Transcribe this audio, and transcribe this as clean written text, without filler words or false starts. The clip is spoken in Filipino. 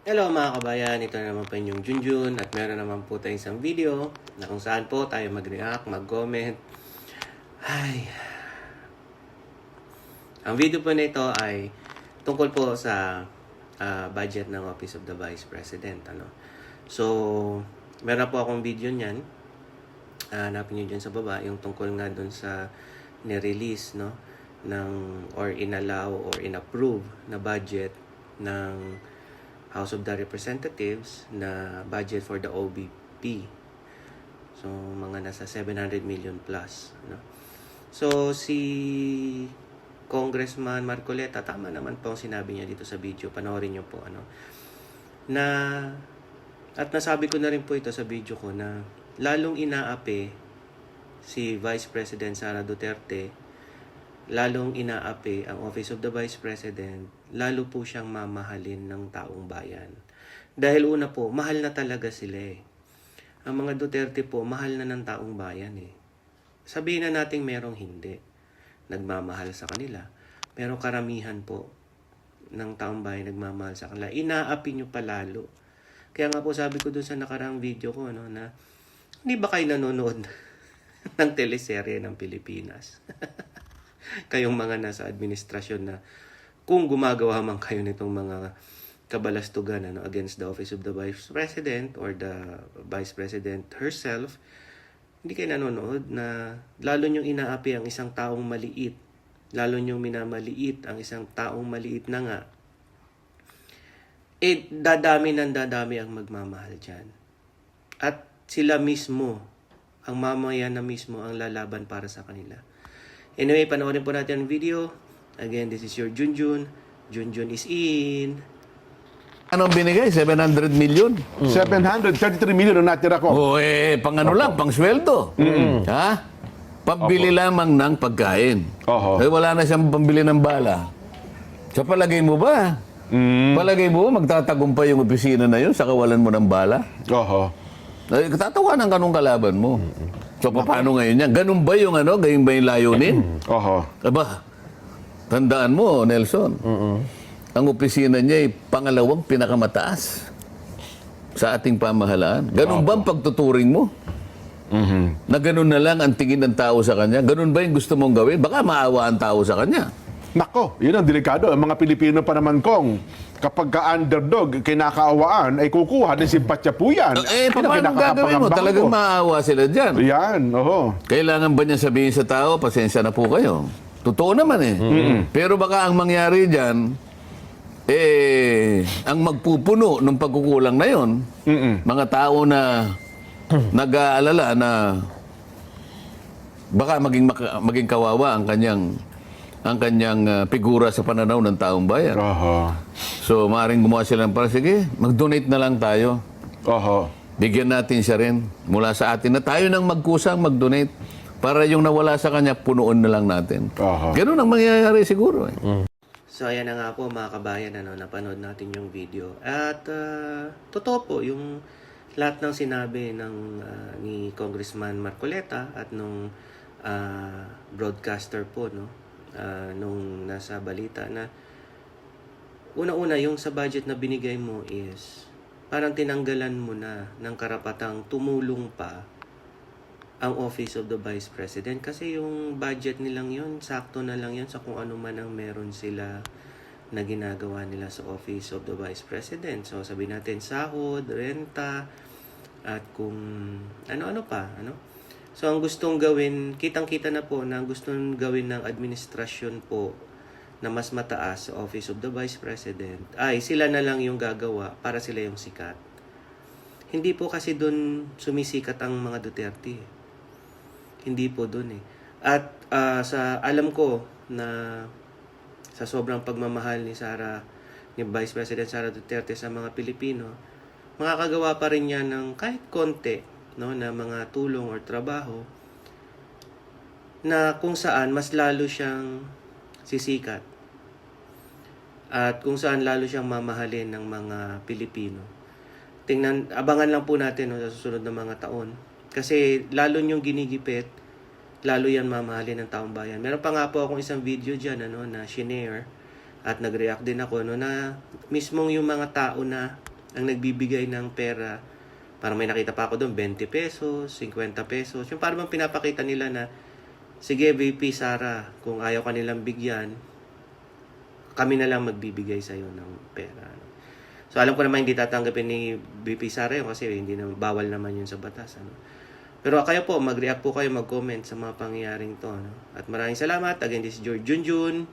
Hello mga kabayan, ito na naman po inyong Junjun at meron naman po tayong isang video na kung saan po tayo mag-react, mag-comment. Ay. Ang video po na ito ay tungkol po sa budget ng Office of the Vice President. So, meron po akong video niyan. Hanapin nyo dyan sa baba, yung tungkol nga dun sa nirelease, no? Or inallow or inapprove na budget ng House of the Representatives na budget for the OBP. So, mga nasa 700 million plus. No? So, si Congressman Marcoleta, tama naman po ang sinabi niya dito sa video. Panoorin niyo po. At nasabi ko na rin po ito sa video ko na lalong inaapi si Vice President Sara Duterte, lalong inaapi ang Office of the Vice President, lalo po siyang mamahalin ng taong bayan. Dahil una po, mahal na talaga sila eh. Ang mga Duterte po, mahal na ng taong bayan eh. Sabihin na natin merong hindi. Nagmamahal sa kanila. Pero karamihan po ng taong bayan nagmamahal sa kanila. Inaapi nyo palalo. Kaya nga po sabi ko dun sa nakaraang video ko, na hindi ba kayo nanonood ng teleserye ng Pilipinas? Kayong mga nasa administrasyon na kung gumagawa man kayo nitong mga kabalastugan against the Office of the Vice President or the Vice President herself, hindi kayo nanonood na lalo nyong inaapi ang isang taong maliit, lalo nyong minamaliit ang isang taong maliit na nga, dadami ang magmamahal dyan. At sila mismo, ang mamayan na mismo ang lalaban para sa kanila. Anyway, panoorin po natin ang video. Again, this is your Junjun. Junjun is in. Anong binigay? 700 million? 733 million ang natira ko. Pang ano lang, pang sweldo. Ha? Pambili lamang ng pagkain. Wala na siyang pambili ng bala. Sa palagay mo ba? Palagay mo, magtatagumpay yung opisina na yun sa kawalan mo ng bala? Tatawanan ka nung kalaban mo. So, paano ngayon yan? Ganun ba yung ganun ba yung layunin? Aba, tandaan mo, Nelson, ang opisina niya ay pangalawang pinakamataas sa ating pamahalaan. Ganun ba ang pagtuturing mo? Na ganun na lang ang tingin ng tao sa kanya? Ganun ba yung gusto mong gawin? Baka maawa ang tao sa kanya. Nako, yun ang delikado. Ang mga Pilipino pa naman kong kapag ka-underdog, kinakaawaan, ay kukuha din simpatya po yan. Paano gagawin mo? Talagang maawa sila dyan. Yan, Kailangan ba niya sabihin sa tao, pasensya na po kayo? Totoo naman eh. Pero baka ang mangyari dyan, ang magpupuno ng pagkukulang na yon, mga tao na nag-aalala na baka maging kawawa ang kanyang figura sa pananaw ng taong bayan. So, maaaring gumawa sila ng sige, mag-donate na lang tayo. Bigyan natin siya rin mula sa atin na tayo nang magkusang mag-donate para yung nawala sa kanya, punuon na lang natin. Ganun ang mangyayari siguro. So, ayan na nga po mga kabayan, napanood natin yung video. At totoo po yung lahat ng sinabi ni Congressman Marcoleta at nung broadcaster po, nung nasa balita na una-una yung sa budget na binigay mo is parang tinanggalan mo na ng karapatang tumulong pa ang Office of the Vice President kasi yung budget nilang yun, sakto na lang yun sa kung ano man ang meron sila na ginagawa nila sa Office of the Vice President. So sabi natin sahod, renta, at kung ano-ano pa, So, ang gustong gawin, kitang-kita na po na ang gustong gawin ng administrasyon po na mas mataas sa Office of the Vice President, ay sila na lang yung gagawa para sila yung sikat. Hindi po kasi doon sumisikat ang mga Duterte. Hindi po doon eh. At alam ko na sa sobrang pagmamahal ni Vice President Sara Duterte sa mga Pilipino, makakagawa pa rin niya ng kahit konti na mga tulong or trabaho na kung saan mas lalo siyang sisikat at kung saan lalo siyang mamahalin ng mga Pilipino. Abangan lang po natin sa susunod na mga taon kasi lalo niyong ginigipit, lalo yan mamahalin ng taong bayan. Meron pa nga po akong isang video dyan na shinare at nag-react din ako na mismong yung mga tao na ang nagbibigay ng pera. Parang may nakita pa ako doon, 20 pesos, 50 pesos. Yung parang pinapakita nila na, sige VP Sara, kung ayaw ka nilang bigyan, kami na lang magbibigay sa'yo ng pera. So alam ko naman hindi tatanggapin ni VP Sara yun kasi hindi na, bawal naman yun sa batas. Ano? Pero kayo po, mag-react po kayo, mag-comment sa mga pangyayaring to. Ano? At maraming salamat. Again, this is George Junjun.